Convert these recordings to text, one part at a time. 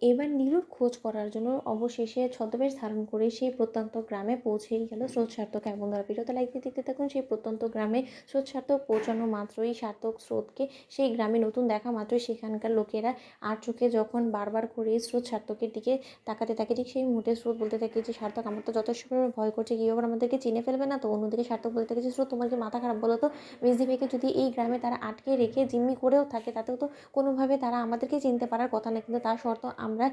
এবার নীলুর খোঁজ করার জন্য অবশেষে ছদ্মবেশ ধারণ করে সেই প্রত্যন্ত গ্রামে পৌঁছেই গেল স্রোত সার্থক এবং তারা ভিডিওতে লাইক দিয়ে দেখতে থাকুন। সেই প্রত্যন্ত গ্রামে স্রোত সার্থক পৌঁছানো মাত্রই সার্থক স্রোতকে সেই গ্রামে নতুন দেখা মাত্রই সেখানকার লোকেরা আর চোখে যখন বারবার করে স্রোত সার্থকের দিকে তাকাতে থাকে, ঠিক সেই মুহূর্তে স্রোত বলতে থাকে যে সার্থক আমার তো যথেষ্ট পরিমাণে ভয় করছে, কী ব্যাপার আমাদেরকে চিনে ফেলবে না তো। অন্যদিকে সার্থক বলতে থাকে যে স্রোত তোমার কি মাথা খারাপ বলো তো, মেজদি ভাইকে যদি এই গ্রামে তারা আটকে রেখে জিম্মি করেও থাকে তাতেও তো কোনোভাবে তারা আমাদেরকে চিনতে পারার কথা না, কিন্তু তার শর্ত আমরা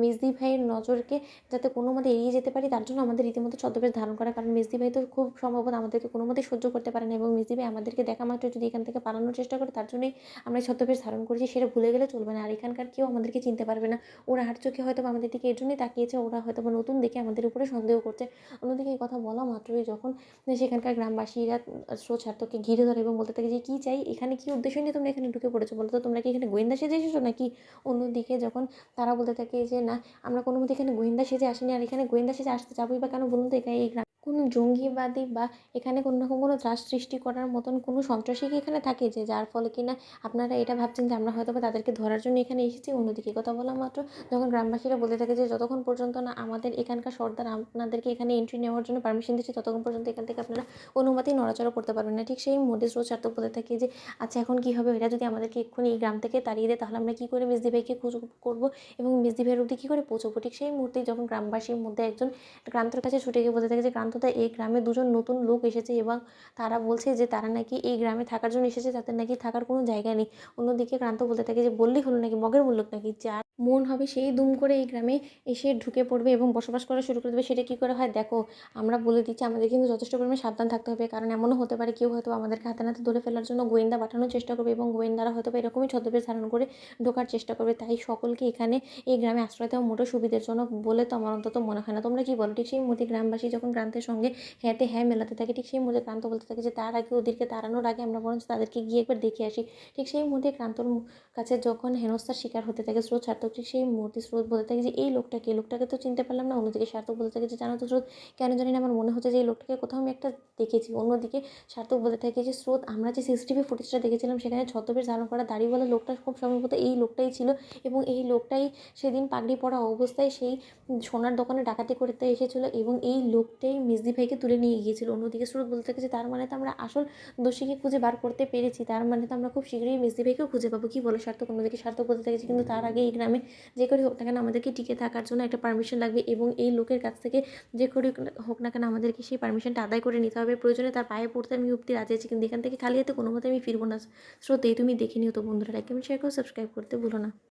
মেজদি ভাইয়ের নজরকে যাতে কোনো মতে এড়িয়ে যেতে পারি তার জন্য আমাদের রীতিমতো ছদ্মবেশ ধারণ করা, কারণ মেজদি ভাই তো খুব সম্ভবত আমাদেরকে কোনো মতেই সহ্য করতে পারে না এবং মেজদি ভাই আমাদেরকে দেখা মাত্র যদি এখান থেকে পালানোর চেষ্টা করে তার জন্যই আমরা ছদ্মবেশ ধারণ করেছি, সেটা ভুলে গেলে চলবে না। আর এখানকার কেউ আমাদেরকে চিনতে পারবে না, ওরা আর চোখে হয়তো আমাদের দিকে এর জন্যই তাকিয়েছে, ওরা হয়তো নতুন দেখে আমাদের উপরে সন্দেহ করছে। অন্যদিকে এই কথা বলা মাত্রই যখন সেখানকার গ্রামবাসীরা স্রোত সার্থককে ঘিরে ধরে এবং বলতে থাকে যে কী চাই, এখানে কী উদ্দেশ্য নিয়ে তোমরা এখানে ঢুকে পড়েছো বলো তো, তোমরা কি এখানে গোয়েন্দা সেজে এসেছো নাকি। অন্যদিকে যখন তারা বলতে থাকে যে না, আমরা কোনো মতে এখানে গোয়েন্দা সেজে আসিনি, আর এখানে গোয়েন্দা সেজে আসতে যাবোই বা কেন বলুন তো, এখানে এই গ্রামে কোনো জঙ্গিবাদী বা এখানে কোনো রকম কোনো ত্রাস সৃষ্টি করার মতন কোনো সন্ত্রাসী কি এখানে থাকে যে যার ফলে কিনা আপনারা এটা ভাবছেন যে আমরা হয়তো বা তাদেরকে ধরার জন্য এখানে এসেছি। অন্যদিকে কথা বলা মাত্র যখন গ্রামবাসীরা বলতে থাকে যে যতক্ষণ পর্যন্ত না আমাদের এখানকার সর্দার আপনাদেরকে এখানে এন্ট্রি নেওয়ার জন্য পারমিশন দিচ্ছে ততক্ষণ পর্যন্ত এখান থেকে আপনারা অনুমতি নড়াচড়া করতে পারবেন না, ঠিক সেই মুহূর্তে স্রোত সার্থক বলে থাকে যে আচ্ছা এখন কী হবে, এরা যদি আমাদেরকে এক্ষুনি এই গ্রাম থেকে তাড়িয়ে দেয় তাহলে আমরা কী করে মেজদি ভাইকে খোঁজ করবো এবং মেজদি ভাইয়ের অবধি কী করে পৌঁছবো। ঠিক সেই মুহূর্তে যখন গ্রামবাসীর মধ্যে একজন ক্রান্তর কাছে ছুটে গিয়ে বলতে থাকে যে ক্রান্তদা, এই গ্রামে দুজন নতুন লোক এসেছে এবং তারা বলছে যে তারা নাকি এই গ্রামে থাকার জন্য এসেছে, তাদের নাকি থাকার কোনো জায়গা নেই। অন্যদিকে ক্রান্ত বলতে থাকে যে বললেই হলো নাকি, মগের মূল্য নাকি, যার মন হবে সেই দুম করে এই গ্রামে এসে ঢুকে পড়বে এবং বসবাস করা শুরু করে দেবে। সেটা কী করে হয় দেখো, আমরা বলে দিচ্ছি আমাদের কিন্তু যথেষ্ট পরিমাণে সাবধান থাকতে হবে, কারণ এমনও হতে পারে কেউ হয়তো আমাদেরকে হাতে নাতে ধরে ফেলার জন্য গোয়েন্দা পাঠানোর চেষ্টা করবে এবং গোয়েন্দারা হয়তো এরকমই ছদ্মবেশ ধারণ করে ঢোকার চেষ্টা করবে। তাই সকলকে এখানে এই গ্রামে আশ্রয় দেওয়া মোটেও সুবিধাজনক বলে তো আমার অন্তত মনে হয় না। তোমরা কি বলো। ঠিক সেই মুহূর্তে গ্রামবাসী যখন ক্রান্তের সঙ্গে হ্যাঁতে হ্যাঁ মেলাতে থাকে, ঠিক সেই মুহূর্তে ক্রান্ত বলতে থাকে যে তার আগে ওদেরকে তাড়ানোর আগে আমরা বরঞ্চ তাদেরকে গিয়ে একবার দেখে আসি। ঠিক সেই মুহূর্তে ক্রান্তর কাছে যখন হেনস্থার শিকার হতে থাকে স্রোত সার্থক, ঠিক সেই মুহূর্তে স্রোত বলতে থাকে যে এই লোকটাকে, লোকটাকে তো চিনতে পারলাম না। অন্যদিকে সার্থক বলতে থাকে যে জানো তো স্রোত, কেন জানি না আমার মনে হচ্ছে যে এই লোকটাকে কোথাও আমি একটা দেখেছি। অন্যদিকে সার্থক বলতে থাকে যে স্রোত, আমরা যে সিসিটিভি ফুটেজটা দেখেছিলাম সেখানে ছদ্মবেশ ধারণ করা দাড়িওয়ালা লোকটা খুব সম্ভবত এই লোকটাই ছিল এবং এই লোকটাই সেদিন পাগড়ি পরা অবস্থায় সেই সোনার দোকানে ডাকাতি করতে এসেছিলো এবং এই লোকটাই মেজদি ভাইকে তুলে নিয়ে গিয়েছিল। অন্যদিকে স্রোত বলতে থাকে যে তার মানে তো আমরা আসল দোষীকে খুঁজে বার করতে পেরেছি, তার মানে তো আমরা খুব শীঘ্রই মেজদি ভাইকেও খুঁজে পাবো। কী বলে সার্থক। অন্যদিকে সার্থক বলতে থাকে কিন্তু তার আগে এই গ্রামে যে করে হোক না কেন আমাদেরকে টিকে থাকার জন্য একটা পারমিশন লাগবে এবং এই লোকের কাছ থেকে যে করে হোক না কেন আমাদেরকে সেই পারমিশনটা আদায় করে নিতে হবে। প্রয়োজনে তার পায়ে পড়তে আমি অব্দি রাজি আছি, কিন্তু এখান থেকে খালি হাতে কোনো মতে আমি ফিরবো না। স্রোত, এই তুমি দেখে নিও তো বন্ধুরা, লাইক কমেন্ট শেয়ার করো, সাবস্ক্রাইব করতে ভুলো না।